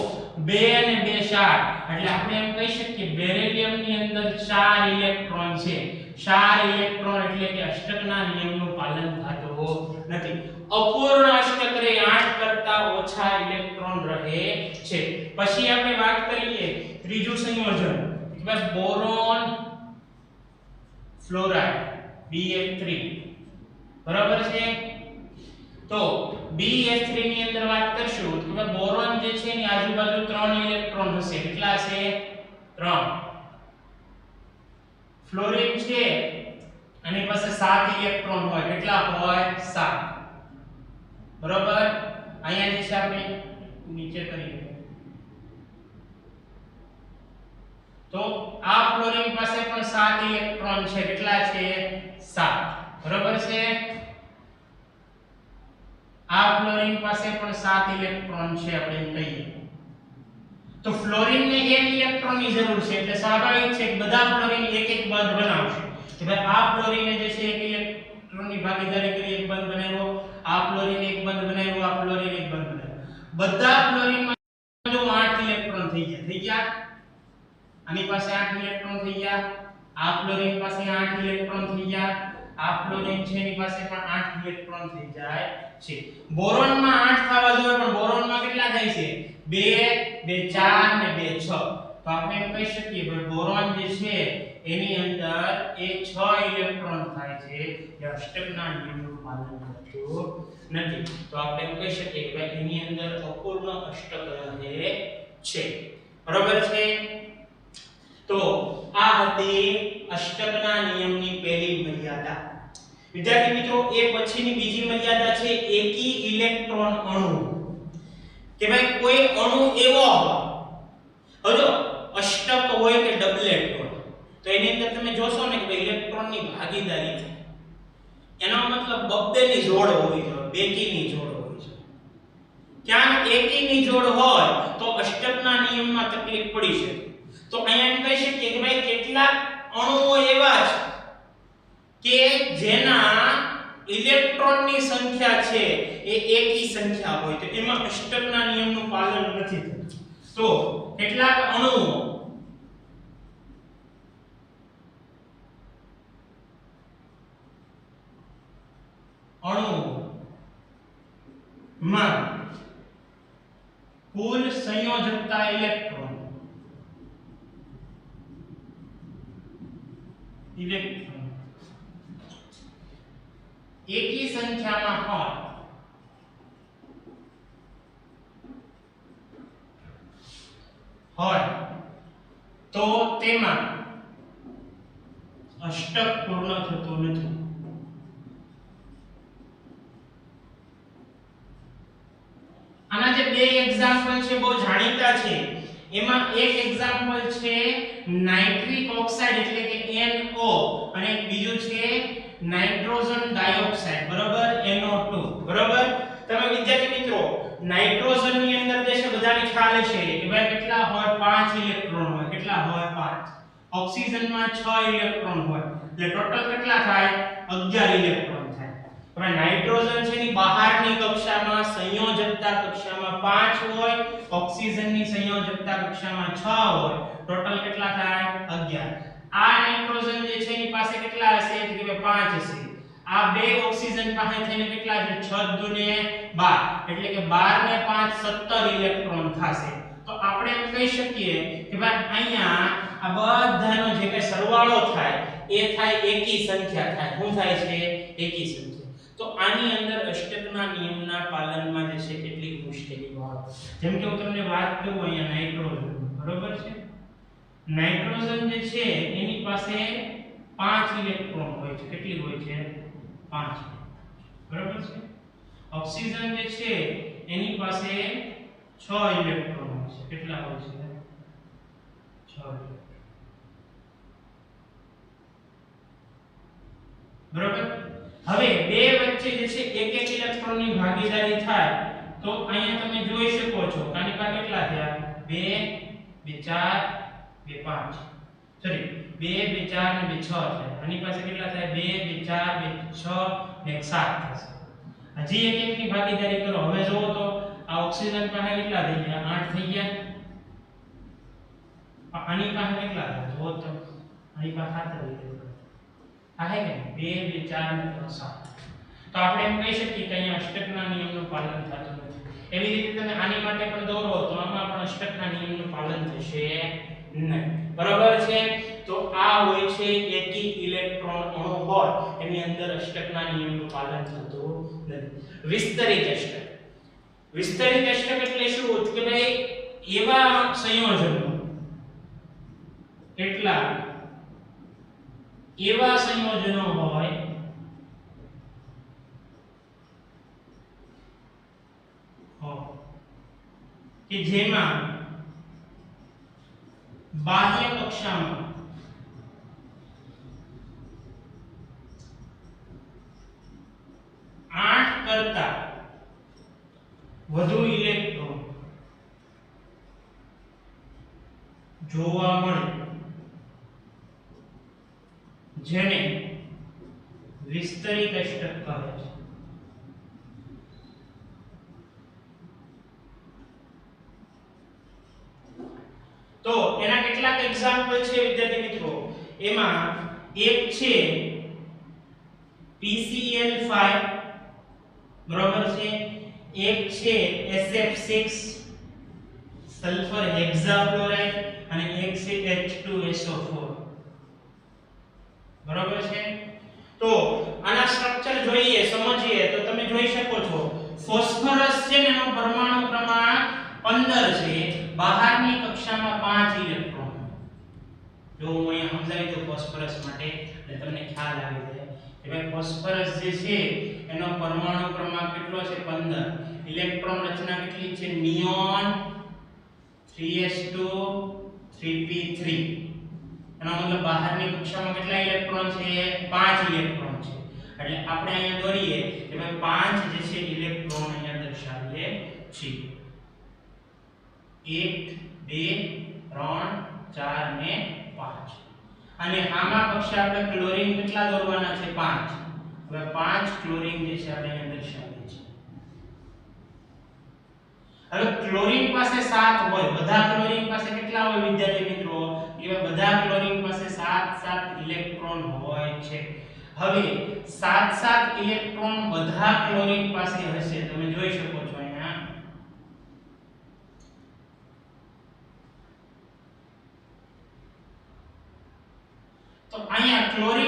A: 2 અને 2 4. એટલે આપણે એમ કહી શકીએ બેરિલિયમની અંદર 4 ઇલેક્ટ્રોન છે. 4 ઇલેક્ટ્રોન એટલે કે અષ્ટકના નિયમનું પાલન થતું નથી. અપૂર્ણ અષ્ટક રે 8 કરતા ઓછા ઇલેક્ટ્રોન રહે છે. પછી આપણે વાત કરીએ ત્રીજું સંયોજન, બસ બોરોન ફ્લોરાઇડ BF3. બરાબર છે. તો BF3 ની અંદર વાત કરશું તો બોરોન જે છે એની આજુબાજુ 3 ઇલેક્ટ્રોન હશે. કેટલા છે? 3. ફ્લોરીન છે એની પાસે 7 ઇલેક્ટ્રોન હોય. કેટલા હોય? 7. બરોબર. અહીંયા જે છે આપણે નીચે કરીએ તો આ ફ્લોરીન પાસે પણ 7 ઇલેક્ટ્રોન છે. કેટલા છે? 7. બરોબર છે. આ ફ્લોરીન પાસે પણ 7 ઇલેક્ટ્રોન છે આપણે એમ કહીએ તો ફ્લોરીન ને 1 ઇલેક્ટ્રોન ની જરૂર છે એટલે સ્વાભાવિક છે કે બધા ફ્લોરીન એક એક બંધ બનાવશે. કે ભાઈ આ ફ્લોરીને જે છે 1 ઇલેક્ટ્રોન ની ભાગીદારી કરી એક બંધ બનાવ્યો, આ ફ્લોરીન એક બંધ બનાવ્યો, આ ફ્લોરીન એક બંધ બનાવ્યો. બધા ફ્લોરીન માં જો 8 ઇલેક્ટ્રોન થઈ ગયા. આની પાસે 8 ઇલેક્ટ્રોન થઈ ગયા, આ ફ્લોરીન પાસે 8 ઇલેક્ટ્રોન થઈ ગયા, આ ફ્લોરીન છે એની પાસે પણ 8 ઇલેક્ટ્રોન થઈ જાય છે. બોરોન માં 8 થવા જોઈએ પણ બોરોન માં કેટલા થાય છે? 2 2 4 ને 2 6. તો આપણે એમ કહી શકીએ કે બોરોન જે છે એની અંદર એ 6 ઇલેક્ટ્રોન થાય છે. એ અષ્ટકના નિયમનું પાલન કરતું નથી. તો આપણે એમ કહી શકીએ કે એની અંદર અપૂર્ણ અષ્ટક રહે છે. બરાબર છે. તો આ હતી અષ્ટકના નિયમની પહેલી મર્યાદા. વિદ્યાર્થી મિત્રો એ પછીની બીજી મર્યાદા છે એકી ઇલેક્ટ્રોન અણુ. કે ભાઈ કોઈ અણુ એવો હોય, હવે જો અષ્ટક હોય કે ડબલેટ હોય તો એની અંદર તમે જોશો ને કે ઇલેક્ટ્રોનની ભાગીદારી થાય. એનો મતલબ બબ્બેની જોડ હોવી જોઈએ, બેકીની જોડ હોવી જોઈએ. ક્યાંક એકીની જોડ હોય તો અષ્ટકના નિયમમાં તકલીફ પડી શકે. તો અહીંયા એમ કહી શકીએ કે ભાઈ કેટલાક અણુઓ એવા છે કે જેના ઇલેક્ટ્રોનની સંખ્યા છે એ એકી સંખ્યા હોય તો એમાં અષ્ટકના નિયમનું પાલન નથી થતું. તો કેટલાક અણુઓ માં કુલ સંયોજકતા ઇલેક્ટ્રોન ઇલેક્ટ્રોન એકી સંખ્યામાં હોય તો તેમાં અષ્ટક પૂર્ણ થતું નથી. આના જે બે એક્ઝામ્પલ છે બહુ જાણીતા છે. એમાં એક એક્ઝામ્પલ છે નાઇટ્રિક ઓક્સાઇડ એટલે કે NO અને બીજું છે નાઇટ્રોજન ડાયોક્સાઇડ બરોબર NO2 બરોબર. તમે વિદ્યાર્થી મિત્રો નાઇટ્રોજન ની અંદર જે છે બધાને ખ્યાલ છે કે ભાઈ કેટલા હોય 5 ઇલેક્ટ્રોન હોય. કેટલા હોય 5. ઓક્સિજન માં 6 ઇલેક્ટ્રોન હોય એટલે ટોટલ કેટલા થાય 11 ઇલેક્ટ્રોન થાય. હવે નાઇટ્રોજન છે ની બહારની કક્ષામાં સંયોજકતા કક્ષામાં 5 હોય, ઓક્સિજન ની સંયોજકતા કક્ષામાં 6 હોય, ટોટલ કેટલા થાય 11. આ નાઇટ્રોજન જે છે એની પાસે કેટલા હશે તો કે 5 હશે. આ બે ઓક્સિજન પાસે થઈને કેટલા છે 6 દુને 12 એટલે કે 12 ને 5 17 ઇલેક્ટ્રોન થશે. તો આપણે એમ કહી શકીએ કે ભાઈ અહીંયા આ બધાનો જે કે સરવાળો થાય એ થાય એકી સંખ્યા થાય. શું થાય છે એકી સંખ્યા. તો આની અંદર અષ્ટકના નિયમના પાલનમાં જે છે કેટલીક મુશ્કેલીઓ આવે. જેમ કે હું તમને વાત કરું અહીંયા નાઇટ્રોજન બરોબર છે. નાઇટ્રોજન જે છે એની પાસે 5 ઇલેક્ટ્રોન હોય છે. કેટલી હોય છે 5 બરોબર છે. ઓક્સિજન જે છે એની પાસે 6 ઇલેક્ટ્રોન હોય છે. કેટલા હોય છે 6 બરોબર. હવે બે વચ્ચે જે છે એક એક ઇલેક્ટ્રોનની ભાગીદારી થાય તો અહીંયા તમે જોઈ શકો છો આની પાસે કેટલા થયા 2 2 4 2 5 સોરી 2 2 4 ને 2 6 થાય. આની પાસે કેટલા થાય 2 2 4 2 6 ને 7 થશે. હજી એક એક ની ભાગીદારી કરો. હવે જોવો તો આ ઓક્સિજન પાસે કેટલા થઈ ગયા 8 થઈ ગયા. આની પાસે કેટલા થાય જોવો તો આની પાસે 7 થઈ ગયા. આ હે કે 2 2 4 ને 7. તો આપણે એમ કહી શકીએ કે અહીંયા અષ્ટકના નિયમનું પાલન થતું નથી. એવી રીતે તમે આની માટે પણ દોરો તો આમાં પણ અષ્ટકના નિયમનું પાલન થશે નહીં. બરાબર છે. તો આ હોય છે એકી ઇલેક્ટ્રોન અણુ હોય એની અંદર અષ્ટકના નિયમનું પાલન થતું નથી. વિસ્તરિત અષ્ટક. વિસ્તરિત અષ્ટક એટલે શું કે ભાઈ એવા સંયોજનો કેટલા એવા સંયોજનો હોય કે જેમાં બાહ્ય કક્ષામાં 8 કરતા વધુ ઇલેક્ટ્રોન જોવા મળે જેને વિસ્તરિત અષ્ટક કહે છે. તો એના કેટલાક એક્ઝામ્પલ છે વિદ્યાર્થી મિત્રો. એમાં એક છે PCl5 બરોબર છે. એક છે SF6 સલ્ફર હેક્સાફ્લોરાઇડ અને એક છે H2SO4 બરોબર છે. તો આના સ્ટ્રક્ચર જોઈએ સમજીએ તો તમે જોઈ શકો છો ફોસ્ફરસ છે ને એનો પરમાણુ ક્રમાંક 15 છે. બહારની કક્ષામાં 5 ઇલેક્ટ્રોન. જો હું અહીંયા સમજાવી દઉં ફોસ્ફરસ માટે એટલે તમને ખ્યાલ આવી જાય કે ભાઈ ફોસ્ફરસ જે છે એનો પરમાણુ ક્રમાંક કેટલો છે 15. ઇલેક્ટ્રોન રચના કેટલી છે નિયોન 3s2 3p3. એનો મતલબ બહારની કક્ષામાં કેટલા ઇલેક્ટ્રોન છે 5 ઇલેક્ટ્રોન છે. એટલે આપણે અહીંયા દોરીએ કે ભાઈ 5 જે છે ઇલેક્ટ્રોન અહીંયા દર્શાવીએ છીએ. 1 2 3 4 ને 5. અને આમાં કક્ષા આપણે ક્લોરીન કેટલા દોરવાના છે 5. હવે 5 ક્લોરીન જે છે આપણે અહીંયા દર્શાવીએ છીએ. હવે ક્લોરીન પાસે 7 હોય. બધા ક્લોરીન પાસે કેટલા હોય વિદ્યાર્થી મિત્રો કે બધા ક્લોરીન પાસે 7 ઇલેક્ટ્રોન હોય છે. હવે 7 ઇલેક્ટ્રોન બધા ક્લોરીન પાસે હશે. તમે જોઈ શકો છો અહીંયા તો અહીંયા ક્લોરીન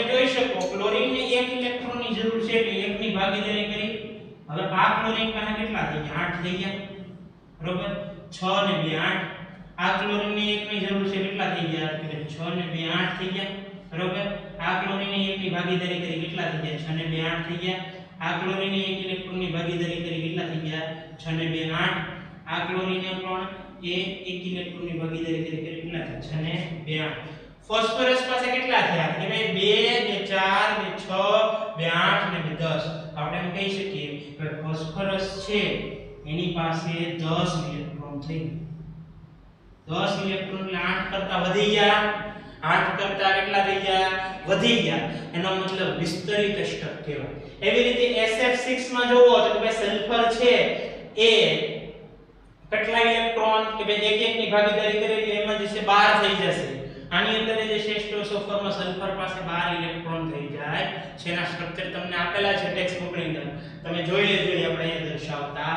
A: જોઈ શકો ક્લોરીન ને 1 ઇલેક્ટ્રોન ની જરૂર છે એટલે 1 ની ભાગીદારી કરી. હવે આ ક્લોરીન પાસે કેટલા થઈ ગયા 8 થઈ ગયા બરોબર 6 ને 2 8. આ ક્લોરીન ને 1 ની જરૂર છે કેટલા થઈ ગયા કે 6 ને 2 8 થઈ ગયા બરોબર. આ ક્લોરીન ને 1 ની ભાગીદારી કરી કેટલા થઈ ગયા 6 ને 2 8 થઈ ગયા. આ ક્લોરીન ને 1 ઇલેક્ટ્રોન ની ભાગીદારી કરી કેટલા થઈ ગયા 6 ને 2 8. આ ક્લોરીન ને પણ એ 1 ઇલેક્ટ્રોન ની ભાગીદારી કરી કેટલા થયા 6 ને 2 8. ફોસ્ફરસ પાસે કેટલા થયા કે ભાઈ 2 2 4 2 6 2 8 ને 2 10. આપણે એમ કહી શકીએ કે ફોસ્ફરસ છે એની પાસે 10 ઇલેક્ટ્રોન થઈ. 10 ઇલેક્ટ્રોન એટલે 8 કરતા વધી ગયા. 8 કરતા કેટલા થઈ ગયા વધી ગયા. એનો મતલબ વિસ્તરિત અષ્ટક કહેવાય. એવી રીતે SF6 માં જોવો તો કે ભાઈ સલ્ફર છે એ કેટલા ઇલેક્ટ્રોન કે ભાઈ એક એક ની ભાગીદારી કરે એટલે એમાં જે છે 12 થઈ જશે. આની અંદર જે શેષ્ટોસોફરમાં સલ્ફર પાસે 12 ઇલેક્ટ્રોન થઈ જાય છે. એના સ્ટ્રક્ચર તમને આપેલા છે ટેક્સ્ટ બુક ની અંદર, તમે જોઈ લેજો. આપણે અહીંયા દર્શાવતા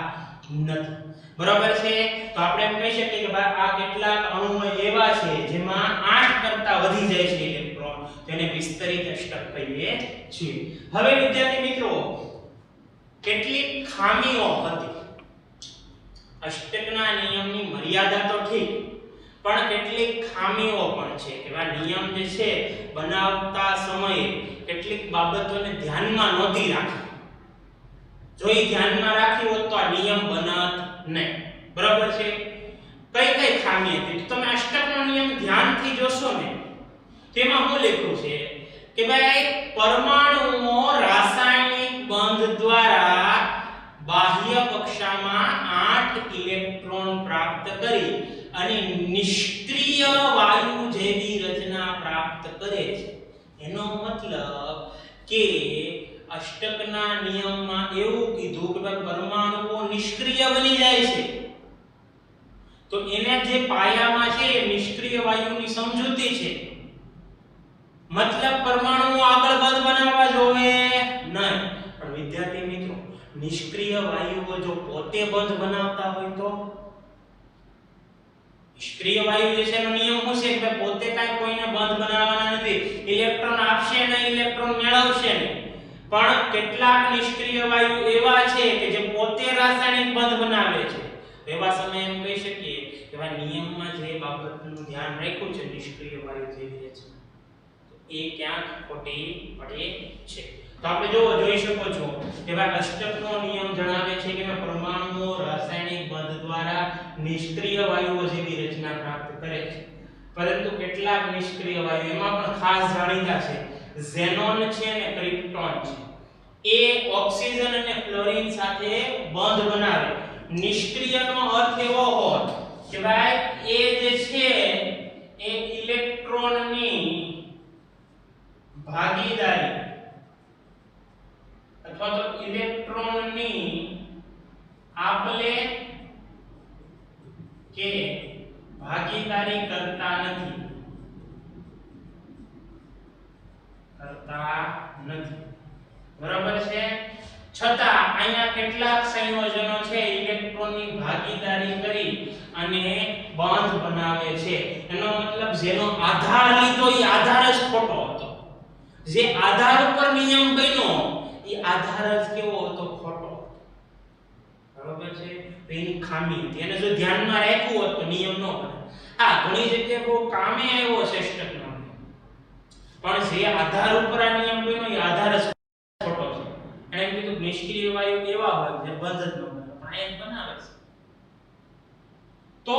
A: નથી બરાબર છે. તો આપણે એમ કહી શકીએ કે ભાઈ આ કેટલાક અણુઓ એવા છે જેમાં 8 કરતા વધી જાય છે ઇલેક્ટ્રોન, તેને વિસ્તરિત અષ્ટક કહીએ છીએ. હવે વિદ્યાર્થી મિત્રો કેટલીક ખામીઓ હતી. અષ્ટકના નિયમની મર્યાદા તો ઠીક, પણ કેટલીક ખામીઓ પણ છે કે આ નિયમ જે છે બનાવતા સમયે કેટલીક બાબતોને ધ્યાનમાં નહોતી રાખી. જો એ ધ્યાનમાં રાખી હોત તો આ નિયમ બનત નહીં બરાબર છે. કઈ કઈ ખામી હતી તમે અષ્ટકનો નિયમ ધ્યાનથી જોશો ને તેમાં શું લખ્યું છે કે ભાઈ પરમાણુઓ રાસાયણિક બંધ દ્વારા બાહ્ય કક્ષામાં 8 ઇલેક્ટ્રોન પ્રાપ્ત કરી અને નિષ્ક્રિય વાયુ જેવી રચના પ્રાપ્ત કરે છે. એનો મતલબ કે અષ્ટકના નિયમમાં એવું કીધું કે ભાઈ પરમાણુઓ નિષ્ક્રિય બની જાય છે. તો એને જે પાયામાં છે એ નિષ્ક્રિય વાયુની સમજૂતી છે. મતલબ પરમાણુઓ આગળ બંધ બનાવવા જોવે નહીં. પણ વિદ્યાર્થી મિત્રો નિષ્ક્રિય વાયુઓ જો પોતે બંધ બનાવતા હોય તો નિષ્ક્રિય વાયુ જે છે એનો નિયમ શું છે કે પોતે કાઈ કોઈને બંધ બનાવવાના નથી. ઇલેક્ટ્રોન આપશે ને ઇલેક્ટ્રોન મેળવશે ને. પણ કેટલાક નિષ્ક્રિય વાયુ એવા છે કે જે પોતે રાસાયણિક બંધ બનાવે છે. એવા સમયે એમ કહી શકીએ કે ભાઈ નિયમમાં જે બાબતનું ધ્યાન રાખ્યું છે નિષ્ક્રિય વાયુ જેવી રચના, એ ક્યાંક ખોટી પડે છે. તો આપણે જોઈ શકો છો કે ભાઈ અષ્ટકનો નિયમ જણાવે છે કે પરમાણુઓ રાસાયણિક બંધ દ્વારા નિષ્ક્રિય વાયુઓ જેવી રચના પ્રાપ્ત કરે છે. પરંતુ કેટલાક નિષ્ક્રિય વાયુ એમાં પણ ખાસ જાણીતા છે. ઝેનોન છે અને ક્રિપ્ટોન છે. એ ઓક્સિજન અને ક્લોરીન સાથે બંધ બનાવે. નિષ્ક્રિયનો અર્થ એવો હોય કે ભાઈ એ જે છે એ ઇલેક્ટ્રોનની ભાગીદારી અથવા તો ઇલેક્ટ્રોનની આપલે કે ભાગીદારી કરતા નથી. બરાબર છે. છતાં અહીંયા કેટલાક સંયોજનો છે ઇલેક્ટ્રોનની ભાગીદારી કરી અને બંધ બનાવે છે. એનો મતલબ જેનો આધાર લીધો એ આધાર જ ખોટો હતો. જે આધાર ઉપર નિયમ બન્યો એ આધાર જ કેવો હતો ખોટો. બરાબર છે. એની ખામી હતી. એને જો ધ્યાનમાં રાખ્યું હોત તો નિયમ ન બને. આ ઘણી જગ્યાએ બહુ કામે આવ્યો છે અષ્ટકનો, પણ જે આધાર ઉપર આ નિયમ બન્યો એ આધાર જ ખોટો છે. એને એમ કીધું નિષ્ક્રિય વાયુ એવા હોય જે બંધ જ ન બને, પણ આ બનાવે છે. તો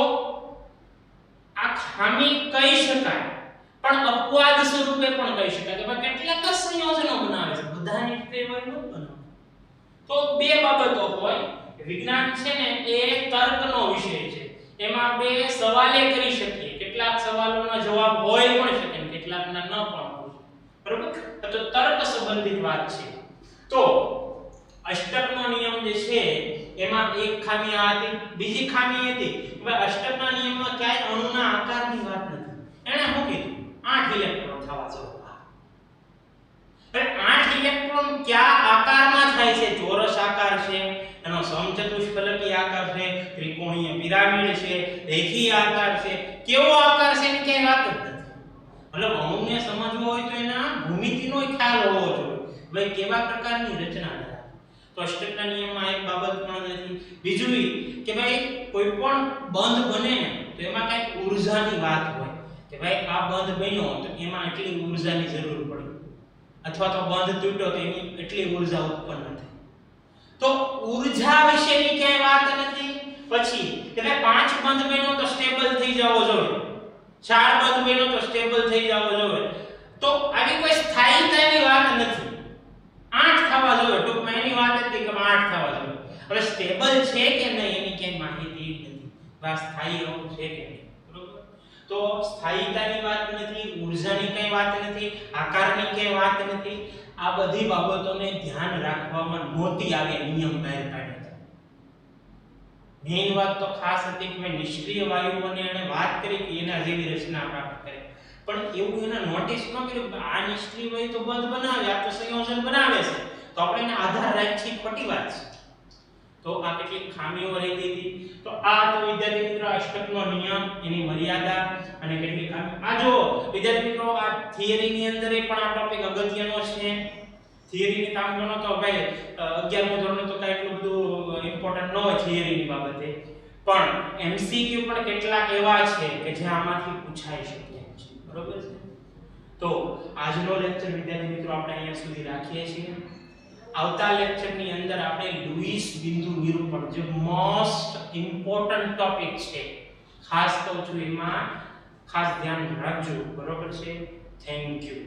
A: આ ખામી કહી શકાય, પણ અપવાદ સ્વરૂપે પણ કહી શકાય કે ભાઈ કેટલાક સંયોજનો બનાવે છે, બધા નિષ્ક્રિય વાયુ ન બનાવે. તો બે બાબતો હોય. વિજ્ઞાન છે ને એ તર્કનો વિષય છે. એમાં બે સવાલે કરી શકીએ. કેટલાક સવાલોના જવાબ હોય પણ શકે ને કેટલાકના ન પણ હોય. બરોબર? તો તર્ક સંબંધિત વાત છે. તો અષ્ટકનો નિયમ જે છે એમાં એક ખામી આ હતી. બીજી ખામી હતી કે અષ્ટકના નિયમમાં ક્યાંય અણુના આકારની વાત નથી. એને શું કીધું 8 ઇલેક્ટ્રોન થવા જોઈએ. હવે 8 ઇલેક્ટ્રોન કયા આકારમાં થાય છે? ચોરસ આકાર છે, એનો સમચતુષ્ફલકી આકાર છે, ત્રિકોણીય પિરામિડ છે, રેખીય આકાર છે, કેવો આકાર છે એની ક્યાંય વાત જ નથી. મતલબ અણુને સમજવો હોય તો એના ભૂમિતિનો ખ્યાલ હોવો જોઈએ, ભાઈ કેવા પ્રકારની રચના ધરાવે. તો અષ્ટકના નિયમમાં એક બાબત પણ નથી. બીજું કે ભાઈ કોઈ પણ બંધ બને ને તો એમાં કઈક ઊર્જાની વાત હોય કે ભાઈ આ બંધ બન્યો તો એમાં એટલી ઊર્જાની જરૂર પડી, અથવા તો બંધ તૂટ્યો તો એની એટલી ઊર્જા ઉત્પન્ન થઈ. તો ઊર્જા વિશેની ક્યાંય વાત નથી. પછી કે ભાઈ 5 બંધ બન્યો તો સ્ટેબલ થઈ જવો જોઈએ, 4 બંધ બન્યો તો સ્ટેબલ થઈ જવો જોઈએ. તો આવી કોઈ સ્થાયીતાની વાત નથી. 8 થવા જોઈએ, ટૂંકમાં એની વાત હતી કે 8 થવા જોઈએ. હવે સ્ટેબલ છે કે નહીં એની ક્યાંય માહિતી નથી, આ સ્થાયી અણુ છે કે નહીં. બરોબર. તો સ્થાયીતાની વાત નથી, ઊર્જાની કઈ વાત નથી, આકારની કઈ વાત નથી. આ બધી બાબતોને ધ્યાન રાખવામાં નહોતી આવે નિયમ બહાર પાડ્યા. મેઈન વાત તો ખાસ હતી કે નિષ્ક્રિય વાયુઓની એને વાત કરી કે એના જેવી રચના પ્રાપ્ત કરે, પણ એવું એને નોટિસ ન કર્યું કે આ નિષ્ક્રિય વાયુ તો બંધ બનાવે, આ તો સંયોજન બનાવે છે, તો આપણે એને આધાર રાખી ખોટી વાત છે. તો આ કેટલીક ખામીઓ રહી ગઈ હતી. તો આ તો વિદ્યાર્થી મિત્રો અષ્ટકનો નિયમ, એની મર્યાદા અને કેટલીક ખામી. આ જો વિદ્યાર્થી મિત્રો આ થિયરીની અંદર પણ આ ટોપિક અગત્યનો છે. થિયરીની કામ ગણો તો ભાઈ 11મું ધોરણ તો કાંઈ એટલું બધું ઇમ્પોર્ટન્ટ ન હોય થિયરીની બાબતે, પણ એમસીક્યુ પણ કેટલાક એવા છે કે જે આમાંથી પૂછાઈ શકે છે. બરોબર છે. તો આજનો લેક્ચર વિદ્યાર્થી મિત્રો આપણે અહીંયા સુધી રાખીએ છીએ. આવતા લેક્ચરની અંદર આપણે લુઈસ બિંદુ નિરૂપણ જે મોસ્ટ ઇમ્પોર્ટન્ટ ટોપિક છે, ખાસ કહું છું એમાં ખાસ ધ્યાન રાખજો. બરોબર છે. Thank you.